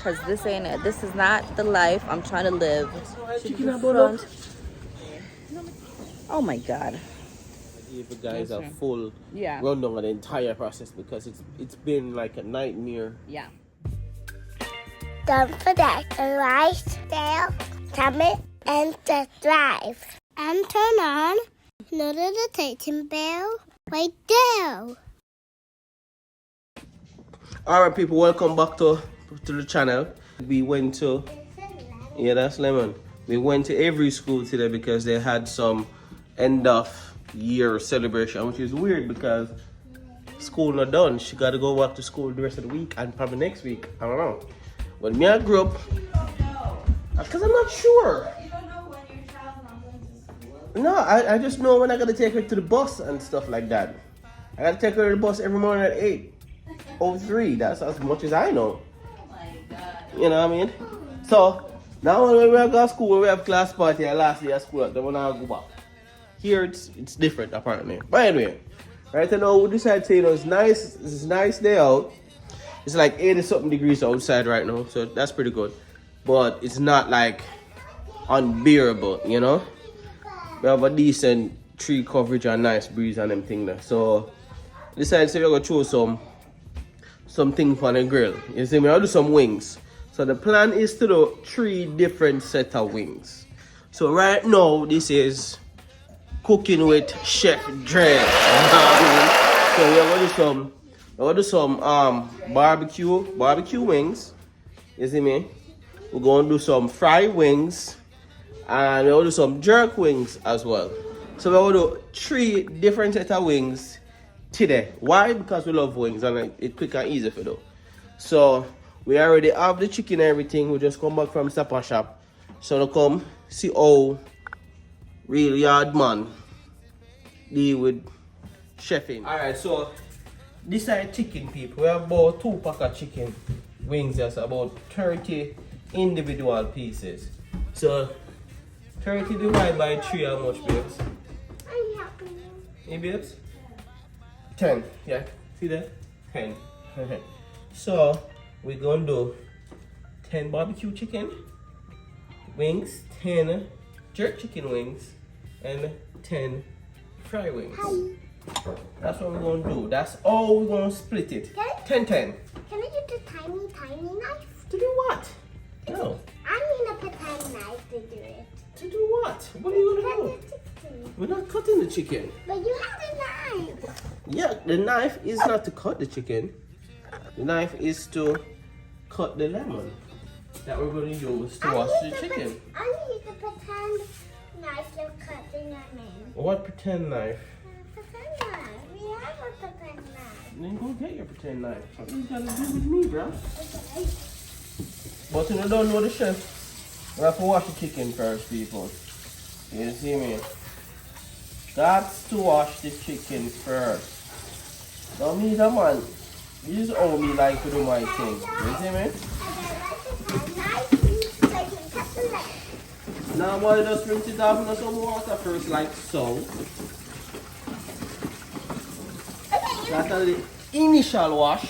because this ain't it. This is not the life I'm trying to live. Chicken and butter. Oh my God. Give you guys a full Yeah. rundown of the entire process because it's been like a nightmare. Yeah. Don't forget to like, share, comment, and subscribe. And turn on notification bell right there. Alright people, welcome back to the channel. We went to, yeah, that's lemon. We went to every school today because they had some end of year celebration, which is weird because school not done. She got to go back to school the rest of the week and probably next week. I don't know. When me I grew up, because I'm not sure. You don't know when your child's not going to school? No, I just know when I got to take her to the bus and stuff like that. I got to take her to the bus every morning at 8:03. That's as much as I know. Oh my God. You know what I mean? So, now when we go to school, we have class party and last day of school, then when I go back. Here it's different apparently. But anyway, right now we decided to, it's nice, it's a nice day out. It's like 80 something degrees outside right now, so that's pretty good. But it's not like unbearable, you know? We have a decent tree coverage and nice breeze and them thing there. So decided to go throw some things on the grill. You see me, I'll do some wings. So the plan is to do 3 different set of wings. So right now this is cooking with Chef Dre. So we're gonna do some barbecue wings. You see me? We're gonna do some fried wings and we're gonna do some jerk wings as well. So we're gonna do 3 different set of wings today. Why? Because we love wings and it's quick and easy for do. So we already have the chicken and everything. We just come back from Supper Shop. So to come see how real yard man deal with chefing. Alright, so this is chicken people. We have about 2 pack of chicken wings. That's about 30 individual pieces. So 30 divided by 3, how much, babes? I'm helping you. Hey, babes? 10. Yeah, see that? 10. So we're gonna do 10 barbecue chicken wings, 10 jerk chicken wings, and 10 fry wings. That's what we're gonna do. That's all we're gonna split it. 10-10. Can I use the tiny knife? To do what? No. I need a pretend knife to do it. To do what? What are you gonna Cut do? the chicken. We're not cutting the chicken. But you have a knife. Yeah, the knife is not to cut the chicken. The knife is to cut the lemon that we're gonna use to wash the chicken. I need the pretend knife to cut the lemon. What pretend knife? Pretend knife. We have a pretend knife. Then go get your pretend knife. What you gotta do with me, bro? Okay. But you don't know the chef. We have to wash the chicken first, people. You see me? Got to wash the chicken first. Don't need a man. You just owe me like to do my thing. You see me? Now boy, just rinse it off in some water first, like so. That's the initial wash.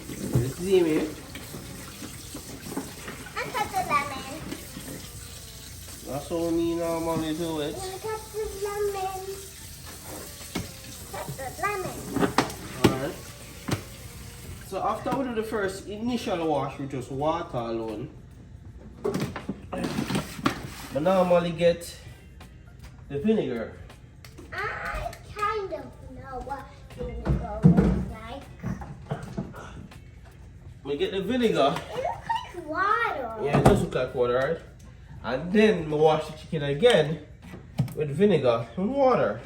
You see me? And cut the lemon. That's how me normally do it. Cut the lemon. Cut the lemon. Alright. So after we do the first initial wash with just water alone, I normally get the vinegar. I kind of know what vinegar looks like. We get the vinegar. It looks like water. Yeah, it does look like water, right? And then we wash the chicken again with vinegar and water.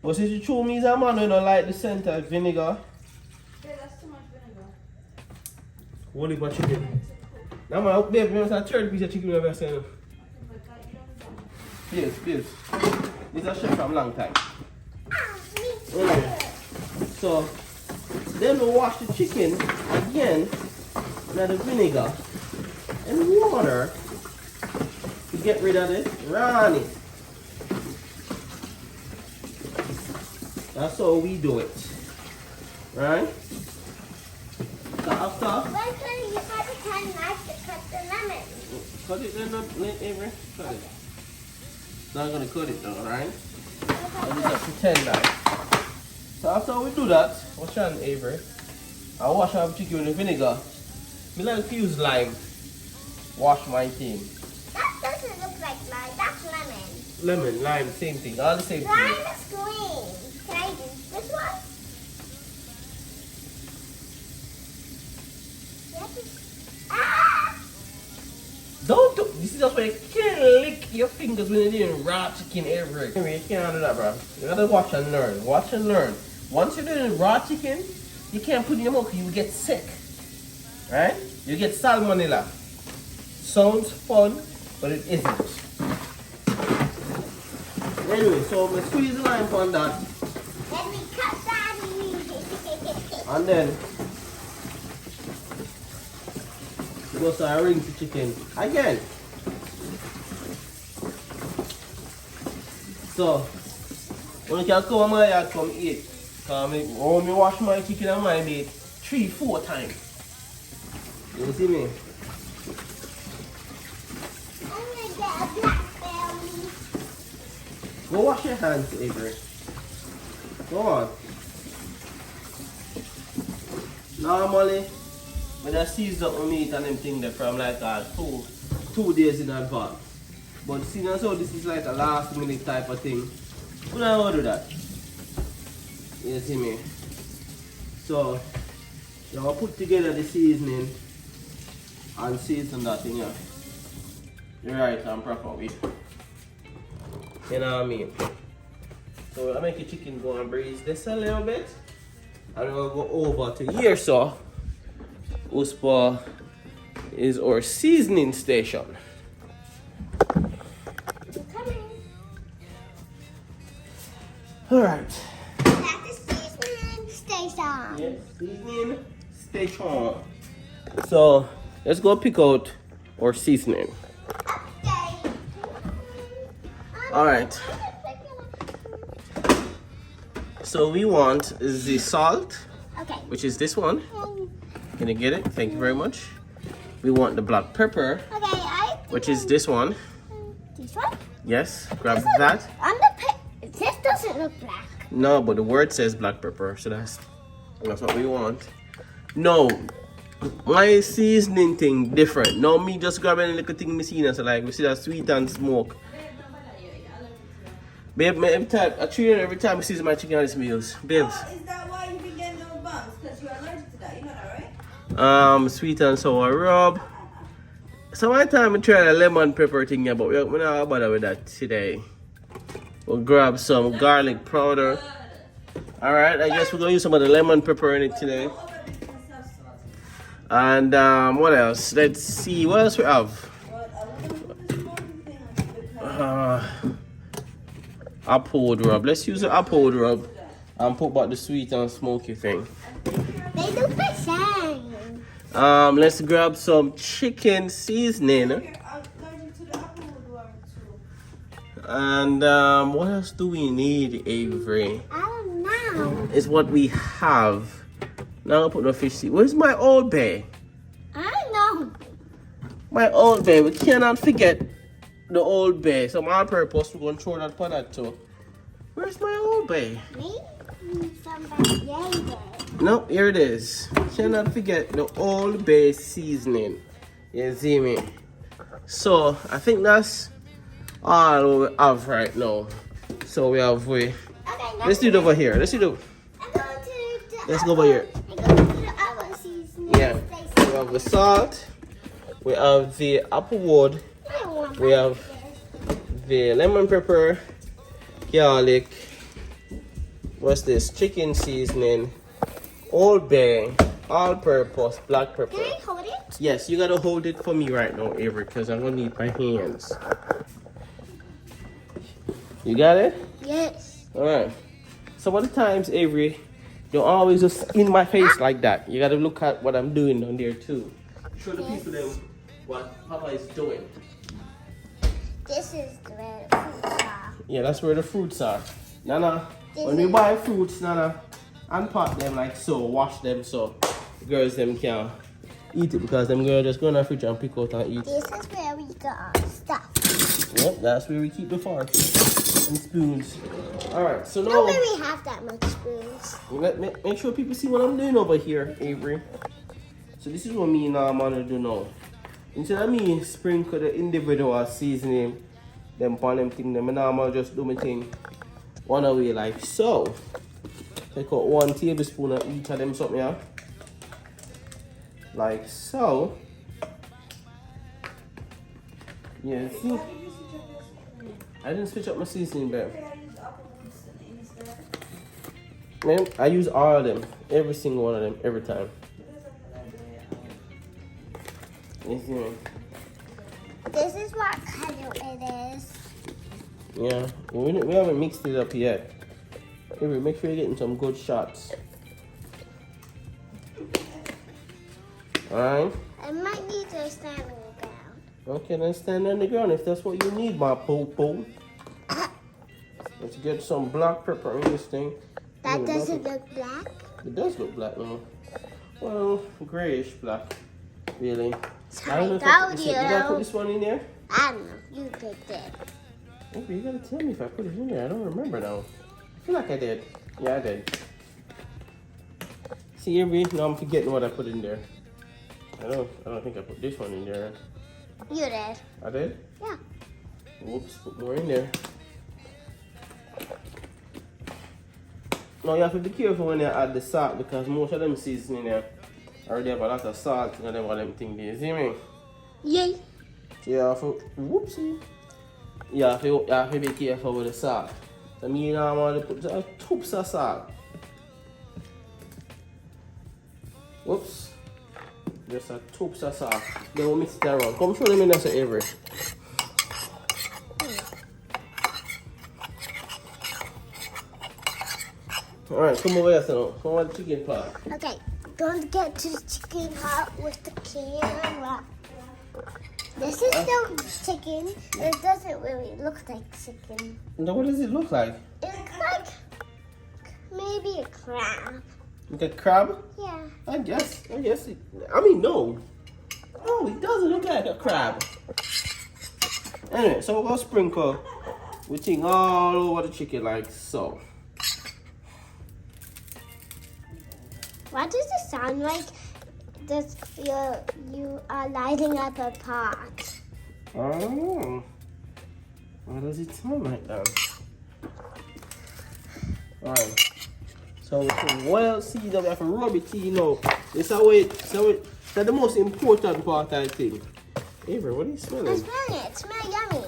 But since you told me that man, you don't like the scent of vinegar. Yeah, that's too much vinegar. What about chicken? Now man, babe, you know, 30 piece of chicken I've ever seen. Yes. This is a chef from long time. Okay. So then we wash the chicken again with the vinegar and water to get rid of the runny. That's how we do it, right? After, Why couldn't you have a pen knife to cut the lemon? cut it then, Avery. Cut it. Not gonna cut it though, right? I'll just pretend that. So after we do that, wash on Avery. I wash our chicken with vinegar. Me like to use lime. Wash my thing. That doesn't look like lime. That's lemon. Lemon, lime, same thing. All the same Lime thing. is green. Can I use this one? Ah! Don't do this is just why you can't lick your fingers when you're doing raw chicken every. Anyway, you can't do that, bro. You gotta watch and learn. Watch and learn. Once you're doing raw chicken, you can't put it in your mouth, you will get sick. Right? You get salmonella. Sounds fun, but it isn't. Anyway, so we squeeze the lime on that. Let me cut that. And then we go start rinse the chicken again. So when you can come on my yard, come eat. Cause me wash my chicken and my meat 3-4 times. You see me? I'm gonna get a blackberry. Go wash your hands, Avery. Go on. Normally, when I season up my meat and them thing there from like 2 days in advance. But seeing as how this is like a last minute type of thing, we don't do that. You see me? So, you will put together the seasoning and season that thing, yeah. You're right, I'm proper with. You know what I mean? So I make the chicken go and braise this a little bit. And we'll go over to here, so Uspa is our seasoning station. I'm coming. Alright. That's the seasoning station. Yes, seasoning station. So let's go pick out our seasoning. Okay. Alright. So we want the salt, Okay. which is this one. Can you get it? Thank you very much. We want the black pepper, Okay, which is this one. this one? Yes, grab that. On the this doesn't look black. No, but the word says black pepper, so that's what we want. No, my seasoning thing different. No, me just grabbing a little thing me see, so like we see that sweet and smoke. Babe, me every time I season my chicken on these meals. Babes. Oh, is that why you been getting those bumps? Because you're allergic to that. You know that, right? Sweet and sour rub. So one time I tried a lemon pepper thing, yeah, but we're not bother with that today. We'll grab some garlic powder. Alright, I guess we're gonna use some of the lemon pepper in it today. And what else? Let's see, what else we have? Apple rub. Let's use the apple rub and put back the sweet and smoky thing. They look the same. Let's grab some chicken seasoning. And what else do we need, Avery? I don't know. It's what we have. Now I'll put no fish seed. Where's my Old Bay? I don't know. My Old Bay. We cannot forget the Old Bay. Some all-purpose. We're going to throw that for that too. Where's my Old Bay? Maybe somebody gave it. No, here it is. Cannot forget the Old Bay seasoning. You see me? So, I think that's all we have right now. So we have Okay, let's do it over here. Let's do it. Let's go over here. I go to the other seasoning Yeah. We have the salt. We have the apple wood. We have the lemon pepper, garlic. What's this? Chicken seasoning, Old Bay, all-purpose black pepper. Can I hold it? Yes, you gotta hold it for me right now, Avery, because I'm gonna need my hands. You got it? Yes. Alright. Some of the times, Avery, don't always just in my face like that. You gotta look at what I'm doing on there too. Show the people them what Papa is doing. This is where the fruits are. Yeah, that's where the fruits are. Nana, when we buy fruits, Nana, unpack them like so, wash them so. girls them can eat it because them girls just go in the fridge and pick out and eat. This is where we got our stuff. Yep, that's where we keep the forks and spoons. Alright, so now Don't really have that much spoons. make sure people see what I'm doing over here, Avery. So this is what me and I'm gonna do now. Instead of me sprinkle the individual seasoning them on them thing, them and I'm just do my thing one away like so. Take out 1 tablespoon of each of them something, yeah? Like so. Yeah, see? I didn't switch up my seasoning, babe. Man, I use all of them. Every single one of them, every time. You see me? This is what color it is. Yeah, we haven't mixed it up yet. Anyway, make sure you're getting some good shots. Alright? I might need to stand on the ground. Okay, then stand on the ground if that's what you need, my po-po. Let's get some black pepper in this thing. That doesn't look black. It does look black now. Well, grayish black, really. So I don't know if I put this in. Did I put this one in there? I don't know. You picked it. Okay, you gotta tell me if I put it in there. I don't remember now. I feel like I did. Yeah, I did. See, every now I'm forgetting what I put in there. I don't think I put this one in there. You did. I did? Yeah. Whoops, put more in there. Now you have to be careful when you add the salt because most of them seasoning there already have a lot of salt in them one of them things there. See me? Yay. So you have to, whoopsie. You have to be careful with the salt. So me now I'm going to put a toops of salt. Whoops. Just a toops of salt. Then we'll mix it around. Come show them in there, so Avery. Alright, come over here, so now. Come on, chicken pot. Okay. Don't get to the chicken hot with the camera. This is still chicken. It doesn't really look like chicken. Now what does it look like? It looks like maybe a crab. Like a crab? Yeah. I guess it, I mean, no. No, it doesn't look like a crab. Anyway, so we're gonna sprinkle we thing all over the chicken like so. What does it sound like? Does you are lighting up a pot? Oh, what does it sound like then? Alright, so we can well see that we have to rub it in now. It's that's the most important part, I think. Avery, what are you I smelling? smell it. It smells yummy.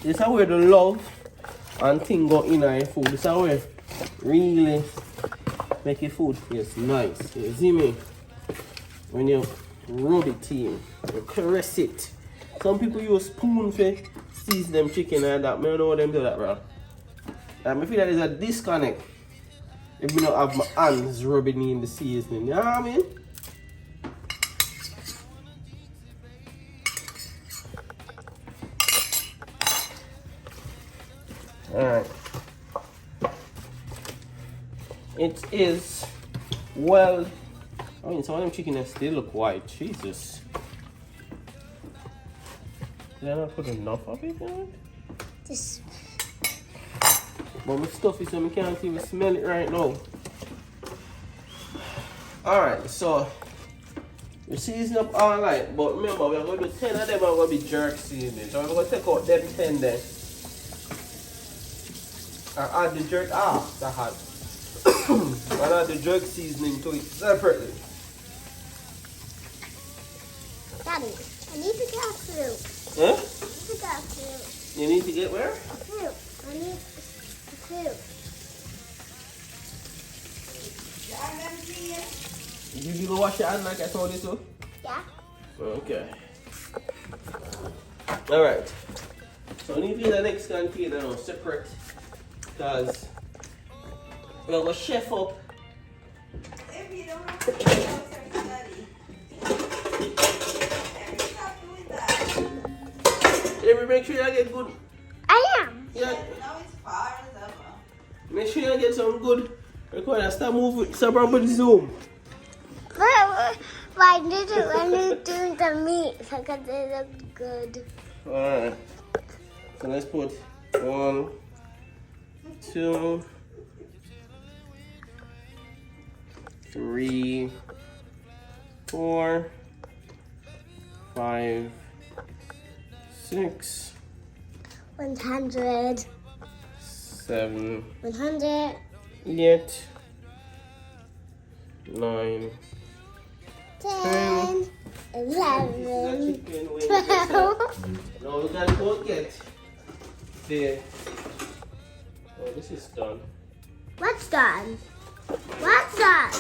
This is where the love and thing go in our food. This is where really make your food taste nice. You see me? When you rub it in, you caress it. Some people use spoon for season them chicken and that. I don't know what them do that, bro. I feel like there's a disconnect if you don't have my hands rubbing in the seasoning. You know what I mean? Alright. It is well. I mean, some of them chicken still look white. Jesus. Did I not put enough of it in it? This. But my stuff is so I can't even smell it right now. Alright, so we season up all right, but remember we're going to do 10 of them are going to be jerk seasoning. So we're going to take out them 10 then. And add the jerk, that hot. And add the jerk seasoning to it separately. Daddy, I need to get a fruit. Huh? I need to get a fruit. You need to get where? A fruit. I need a fruit. Did you go wash your hand like I told you to? Yeah. Okay. Alright. So I need to get the next container now separate because we're going to chef up. If you don't have to go outside, Daddy. Stop doing that. Every make sure you get good. I am. Yeah. Now it's far as ever. Make sure you get some good. Record. Stop moving. Stop around with the zoom. But I did it when you're doing the meat because they look good. Alright. So let's put 1, 2, 3, 4, 5, 6, 100. 7, 100. 8, 9, 10. 11. chicken wing. 12. Now we gotta go get the. Oh, this is done. What's done? What's done?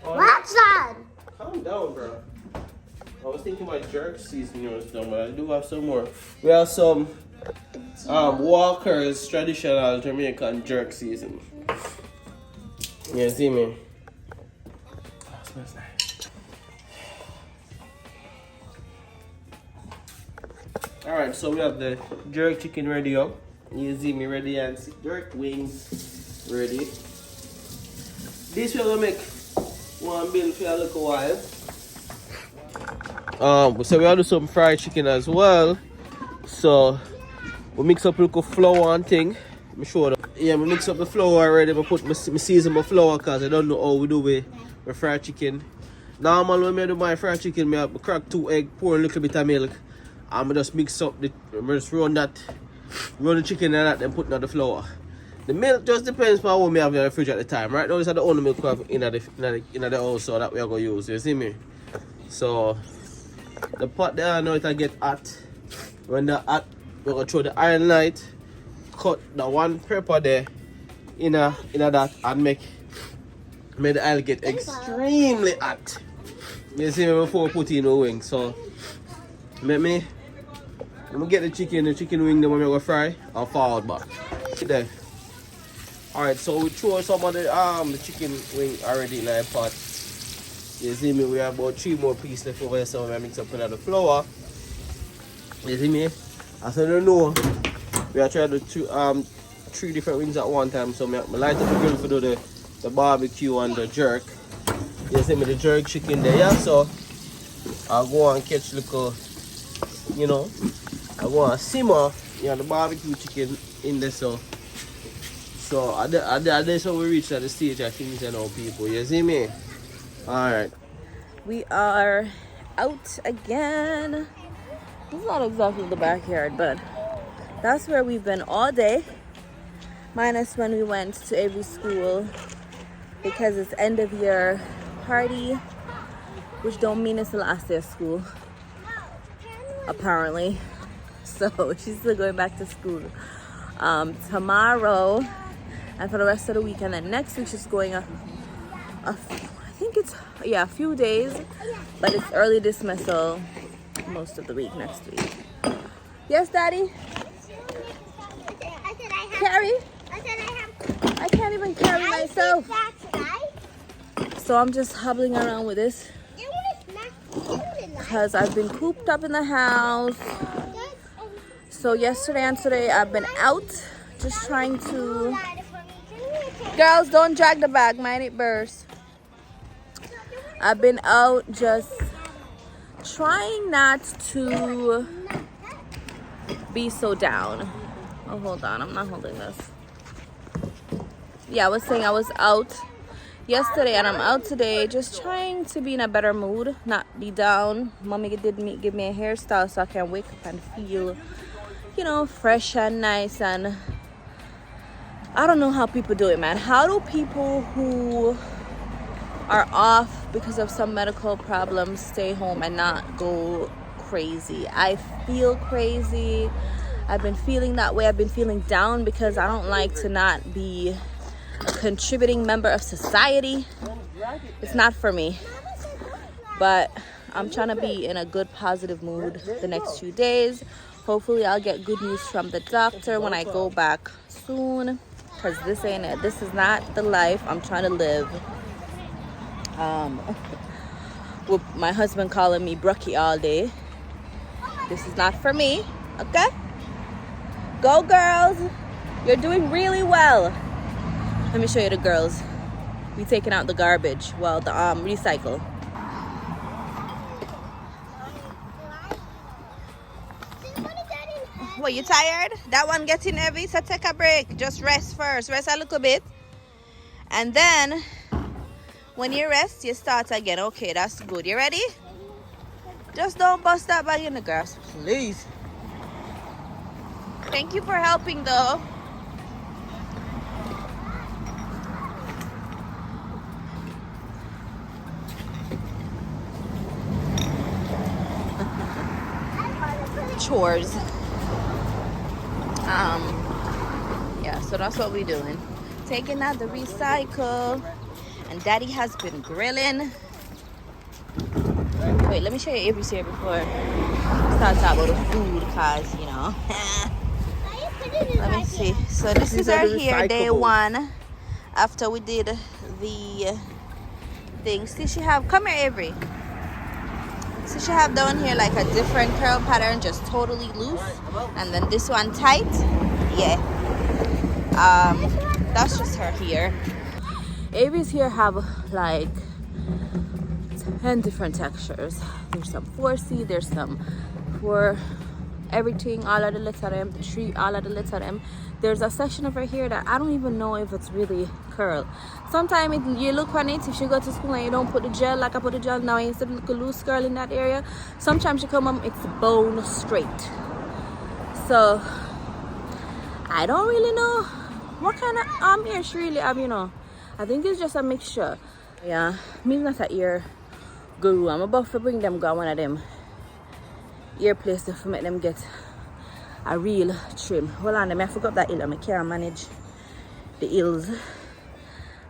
Oh, What's done? calm down, bro. I was thinking my jerk seasoning was done, but I do have some more. We have some Walker's traditional Jamaican jerk seasoning. Yeah, see me? Oh, smells nice. Alright, so we have the jerk chicken ready up. You see me ready and see jerk wings ready. This we're gonna make one bill for a little while. So we have do some fried chicken as well. So we mix up a little flour and thing. I'm sure that, yeah, we mix up the flour already. I put my season my flour because I don't know how we do with fried chicken. Normally when I do my fried chicken, I crack 2 eggs, pour a little bit of milk, and I just mix up the just run the chicken and that, then put in the flour. The milk just depends on what we have in the fridge at the time. Right now, this is the only milk we have in the house, so that we are going to use. You see me? So the pot there, I know it'll get hot. When the hot, we're going to throw the iron light, cut the one pepper there in that, and make the oil get extremely hot. You see me before we put in the wing. So let me get the chicken wing then we're going to fry and forward back. There. Alright, so we throw some of the chicken wing already in the pot. You see me, we have about 3 more pieces left over here, so we mix up another flour. You see me? As you know, we are trying to do 3 different wings at one time, so I light up the grill to do the barbecue and the jerk. You see me, the jerk chicken there, yeah? So I'll go and catch little, you know, I go and simmer, you know, the barbecue chicken in there, so that's how we reach at the stage of things and all people. You see me? Alright. We are out again. It's not exactly the backyard, but that's where we've been all day. Minus when we went to every school because it's end of year party, which don't mean it's the last day of school, apparently. So she's still going back to school tomorrow and for the rest of the week, and then next week she's going I think it's a few days, but it's early dismissal most of the week next week. Yes, Daddy? Carry? I can't even carry myself. So I'm just hobbling around with this because I've been cooped up in the house. So yesterday and today I've been out just trying to... Girls, don't drag the bag, mind it burst. I've been out just trying not to be so down. Oh, hold on, I'm not holding this. Yeah, I was saying I was out yesterday and I'm out today just trying to be in a better mood, not be down. Mommy did give me a hairstyle so I can wake up and feel, you know, fresh and nice. And I don't know how people do it, man. How do people who are off because of some medical problems stay home and not go crazy? I feel crazy. I've been feeling that way. I've been feeling down because I don't like to not be a contributing member of society. It's not for me. But I'm trying to be in a good, positive mood the next few days. Hopefully I'll get good news from the doctor when I go back soon. Because this ain't it. This is not the life I'm trying to live. With my husband calling me Brucky all day. This is not for me. Okay? Go girls. You're doing really well. Let me show you the girls. We taking out the garbage. Well, the recycle. What, you tired? That one getting heavy, so take a break. Just rest first. Rest a little bit. And then, when you rest, you start again. Okay, that's good. You ready? Just don't bust that bag in the grass, please. Thank you for helping, though. Chores. Yeah, so that's what we're doing. Taking out the recycle, and Daddy has been grilling. Wait, let me show you Avery's here before I start talking about the food, cause you know. Let me see. So this is our here day one after we did the thing. See, she have, come here, Avery. So she have down here like a different curl pattern, just totally loose, and then this one tight. Yeah. That's just her here. Avery's here have like 10 different textures. There's some 4C, there's some for everything, all of the letter M, the tree, all of the letter M. There's a section over here that I don't even know if it's really curl. Sometimes you look on it, if you go to school and you don't put the gel, like I put the gel now, instead of look a loose curl in that area, sometimes you come up, it's bone straight. So I don't really know what kind of hair she really have, you know. I think it's just a mixture. Yeah, me not a ear guru. I'm about to bring them go one of them ear places to make them get a real trim. Hold on, I forgot that hill. I can't manage the hills.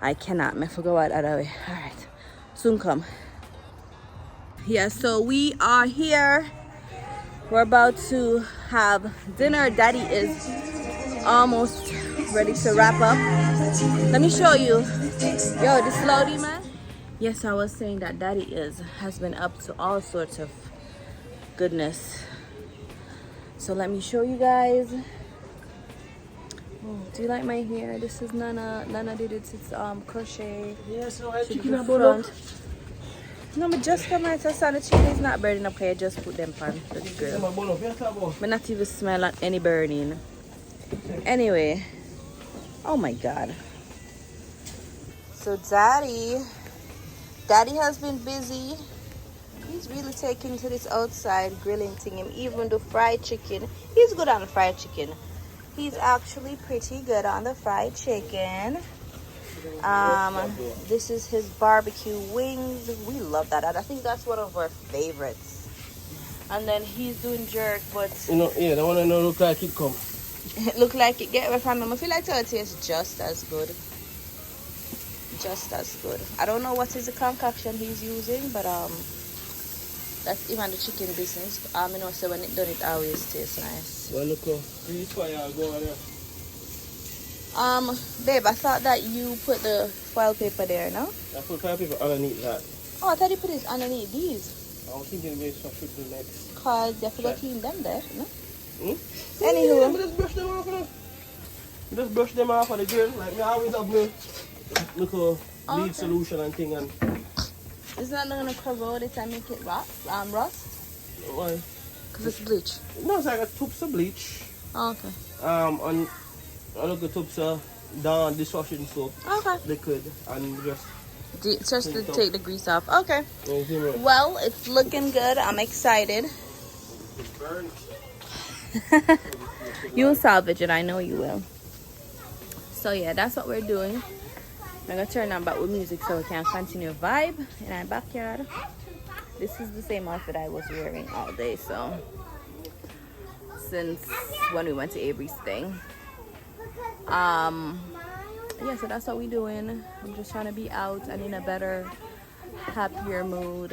I cannot. I forgot what other way. All right, soon come. Yeah, so we are here. We're about to have dinner. Daddy is almost ready to wrap up. Let me show you. Yo, this loady, man. Yes, I was saying that Daddy has been up to all sorts of goodness. So let me show you guys. Oh, do you like my hair? This is Nana. Nana did it. It's crochet. Yeah, so I to chicken the about front. No, but just come out. So the chicken is not burning up. Okay, just put them on the grill. But not even smell any burning. Anyway, oh my God. So Daddy has been busy. He's really taking to this outside grilling thing. Him even the fried chicken. He's good on the fried chicken. He's actually pretty good on the fried chicken. This is his barbecue wings. We love that. I think that's one of our favorites. And then he's doing jerk, but you know, yeah, the one I know look like it come. Look like it get away from him. I feel like it tastes just as good. Just as good. I don't know what is the concoction he's using, but that's even the chicken business. You know, so when it done, it always tastes nice. Well, look, please fire go on there. Babe, I thought that you put the foil paper there, no? I put foil paper underneath that. Oh, I thought you put it underneath these. I was thinking maybe I should do next. Cause you forgot to clean them there, no? Anywho, yeah, just brush them off. Just brush them off on the grill. Like me always have my little lead solution and thing. And it's not gonna corrode it and make it rust? Why? Cause it's bleach. No, it's like a tubs of bleach. Oh, okay. And I look at tubs of down dishwashing soap. Okay. Liquid and just to take the grease off. Okay. Yeah, well, it's looking good. I'm excited. it's burnt. You'll salvage it. I know you will. So yeah, that's what we're doing. I'm gonna turn on back with music so we can continue vibe in our backyard. This is the same outfit I was wearing all day, so since when we went to Avery's thing. Yeah, so that's what we're doing. I'm just trying to be out and in a better, happier mood.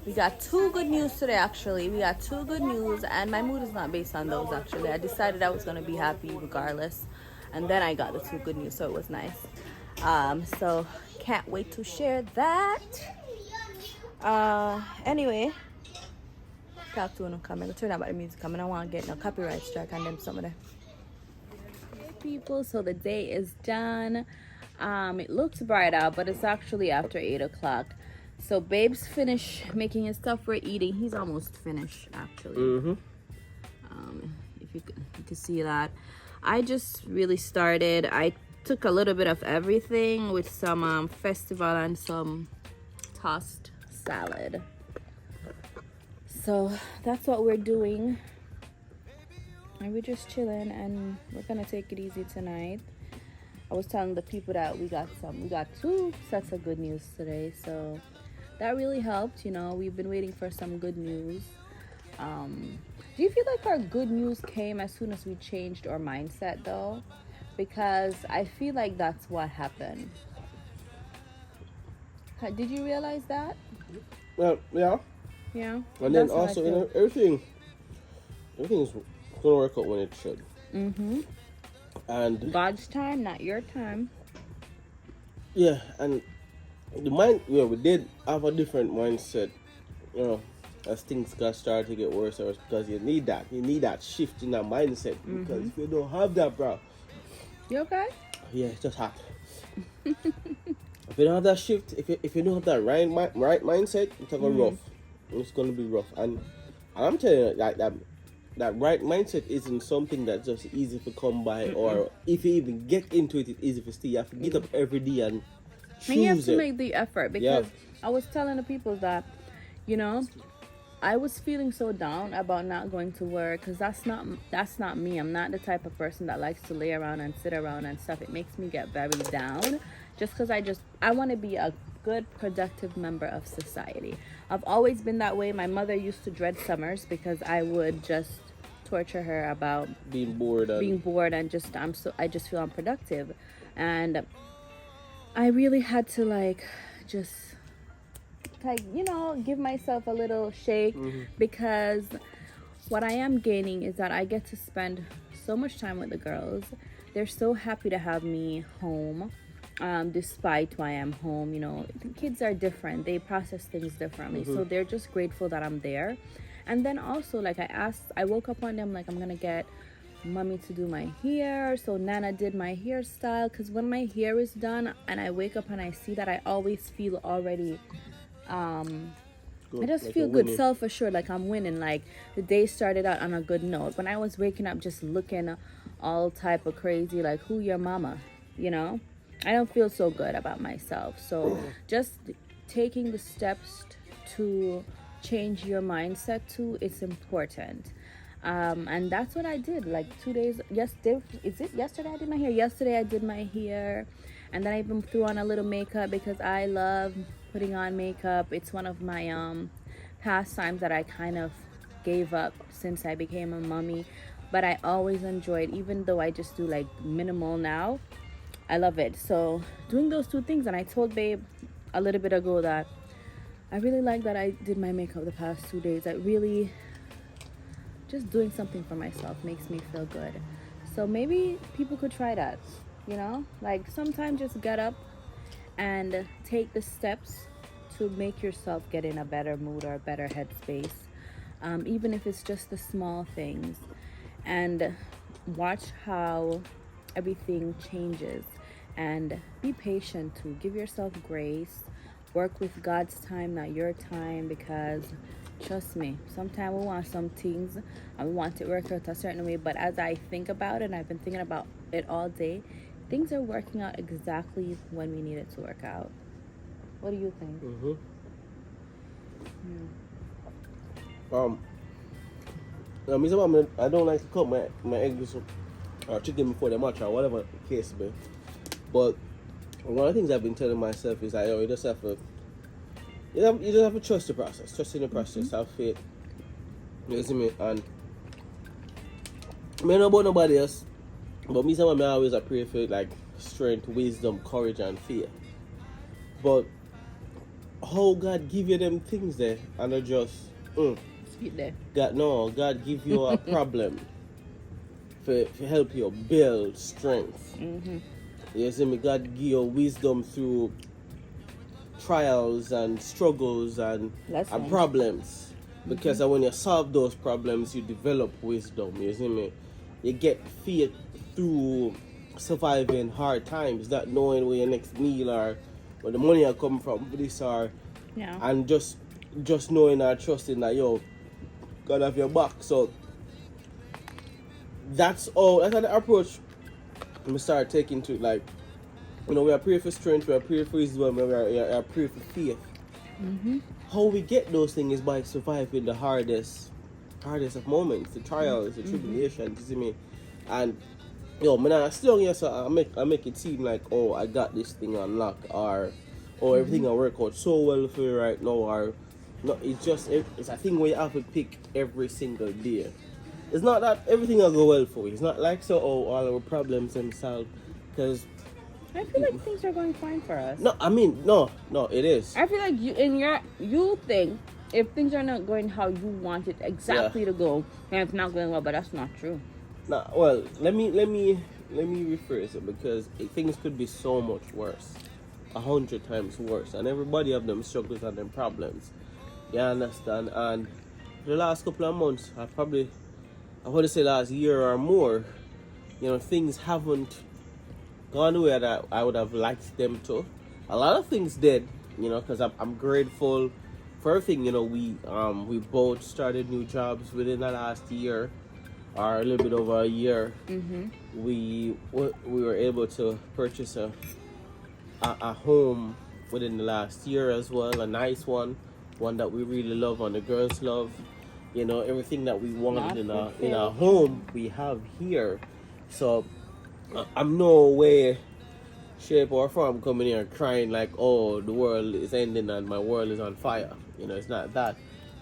We got 2 good news today, actually. We got 2 good news, and my mood is not based on those, actually. I decided I was going to be happy regardless, and then I got the 2 good news, so it was nice. So can't wait to share that. Anyway, talk to them. I'm gonna turn out the music. I don't want to get no copyright strike on them, some of them. Hey people, so the day is done. It looks bright out, but it's actually after 8 o'clock. So Babe's finished making his stuff we're eating. He's almost finished, actually. If if you could see that. I just really started. I took a little bit of everything with some festival and some tossed salad. So that's what we're doing. And we're just chilling, and we're gonna take it easy tonight. I was telling the people that we got 2 sets of good news today, so that really helped. We've been waiting for some good news. Do you feel like our good news came as soon as we changed our mindset, though? Because I feel like that's what happened. Did you realize that? Well, yeah. Yeah. And then also, everything's gonna work out when it should. And God's time, not your time. yeah, and the mind. Yeah, we did have a different mindset. As things got started to get worse, because you need that shift in that mindset. Because if you don't have that, bro. You okay? Yeah, it's just hot. If you don't have that shift, if you don't have that right mindset, it's gonna be rough. It's gonna be rough, and I'm telling you, that right mindset isn't something that's just easy to come by, or if you even get into it, it's easy to stay. You have to get up every day and choose and you have to it. make the effort, because I was telling the people that, I was feeling so down about not going to work, because that's not me. I'm not the type of person that likes to lay around and sit around and stuff. It makes me get very down, just because I want to be a good, productive member of society. I've always been that way. My mother used to dread summers because I would just torture her about being bored and I just feel unproductive, and I really had to give myself a little shake, because what I am gaining is that I get to spend so much time with the girls. They're so happy to have me home, despite why I'm home. The kids are different. They process things differently. So they're just grateful that I'm there. And then also, I woke up one day, I'm like, I'm gonna get mommy to do my hair. So Nana did my hairstyle, because when my hair is done and I wake up and I see that, I always feel already I just feel good, self-assured, like I'm winning, like the day started out on a good note. When I was waking up just looking all type of crazy, like, who your mama, I don't feel so good about myself. So just taking the steps to change your mindset too, it's important. And that's what I did, 2 days, yesterday I did my hair. Yesterday I did my hair, and then I even threw on a little makeup, because I love putting on makeup. It's one of my pastimes that I kind of gave up since I became a mommy, but I always enjoyed, even though I just do minimal now, I love it. So doing those 2 things, and I told babe a little bit ago that I really like that I did my makeup the past 2 days. I really, just doing something for myself makes me feel good. So maybe people could try that, sometimes just get up and take the steps to make yourself get in a better mood or a better headspace, even if it's just the small things, and watch how everything changes. And be patient too. Give yourself grace. Work with God's time, not your time, because trust me, sometimes we want some things and we want it to work out a certain way, but as I think about it, and I've been thinking about it all day, things are working out exactly when we need it to work out. What do you think? I don't like to cook my eggs or chicken before the match or whatever the case be. But one of the things I've been telling myself is that you just have to trust the process, trust in the process, have faith. You see me? And I don't know about nobody else, but me, I always pray for strength, wisdom, courage, and fear. But how God give you them things there, and I just Speak there. God give you a problem for help you build strength. You see me? God give you wisdom through trials and struggles and problems. Because when you solve those problems, you develop wisdom. You see me? You get faith through surviving hard times, not knowing where your next meal or where the money will come from, and just knowing and trusting that God have your back. So that's the approach we start taking to, like, you know, we are praying for strength, we are praying for wisdom, we are praying for faith. How we get those things is by surviving the hardest of moments, the trials, the tribulations, you see me? And yo, man, I still here, so I make it seem like, oh, I got this thing unlocked, or everything will work out so well for you right now, or no, it's a thing where you have to pick every single day. It's not that everything will go well for you. It's not like so, all our problems and solved, because I feel like things are going fine for us. no, I mean, no, it is. I feel like you think if things are not going how you want it exactly to go, and it's not going well, but that's not true. Nah, well, let me rephrase it, because things could be so much worse, 100 times worse, and everybody have them struggles and them problems. You understand? And the last couple of months, I want to say last year or more, you know, things haven't gone the way that I would have liked them to. A lot of things did, you know, because I'm grateful for everything. You know, we both started new jobs within the last year, or a little bit over a year. We were able to purchase a home within the last year as well, a nice one that we really love and the girls love. You know, everything that we wanted in our home we have here. So I'm no way, shape or form coming here crying like, oh, the world is ending and my world is on fire. You know, it's not that.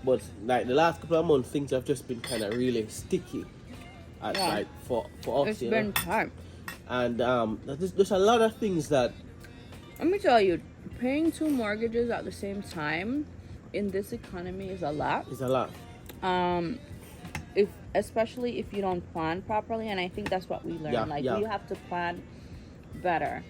But like the last couple of months, things have just been kind of really sticky. Like for us, it's been hard. And there's a lot of things that. Let me tell you, paying 2 mortgages at the same time in this economy is a lot. It's a lot. Especially if you don't plan properly, and I think that's what we learned. You have to plan better.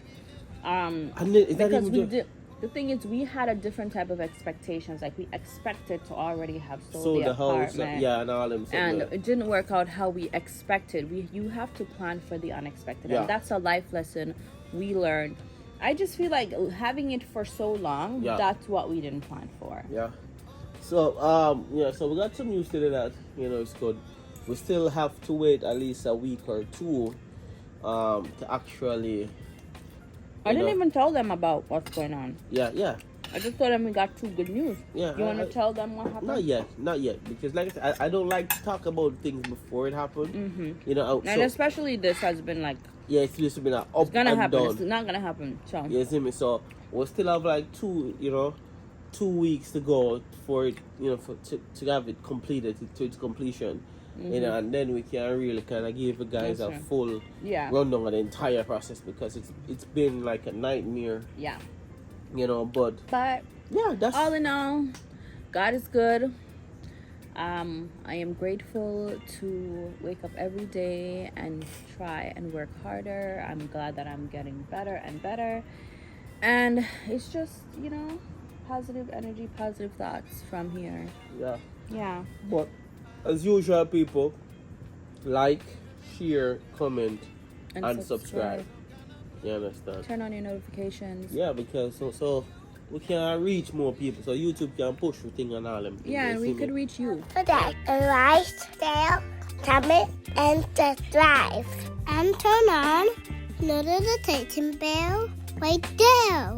Because the thing is, we had a different type of expectations. Like, we expected to already have sold the apartment, house, and all them. And it didn't work out how we expected. You have to plan for the unexpected, and that's a life lesson we learned. I just feel like having it for so long, that's what we didn't plan for. Yeah. So so we got some news today that, you know, it's good. We still have to wait at least a week or 2 to actually. I didn't even tell them about what's going on. Yeah. I just told them we got 2 good news. Yeah. You want to tell them what happened? Not yet. Because like I said, I don't like to talk about things before it happened. You know, and especially this has been like. Yeah, it's just been up it's gonna and happen. down. It's not gonna happen. So. Yeah, see me. So we'll still have like 2 weeks to go for it, you know, to have it completed to its completion. You know, and then we can really kind of give the guys a full rundown of the entire process, because it's been like a nightmare. Yeah. You know, but yeah, that's all in all. God is good. I am grateful to wake up every day and try and work harder. I'm glad that I'm getting better and better, and it's just, you know, positive energy, positive thoughts from here. Yeah. But as usual, people, like, share, comment, and subscribe. You understand? Turn on your notifications. Yeah, because so we can reach more people, so YouTube can push the thing on all them things. Yeah, and we could reach you. For that, like, share, comment, and subscribe. And turn on notification bell right there.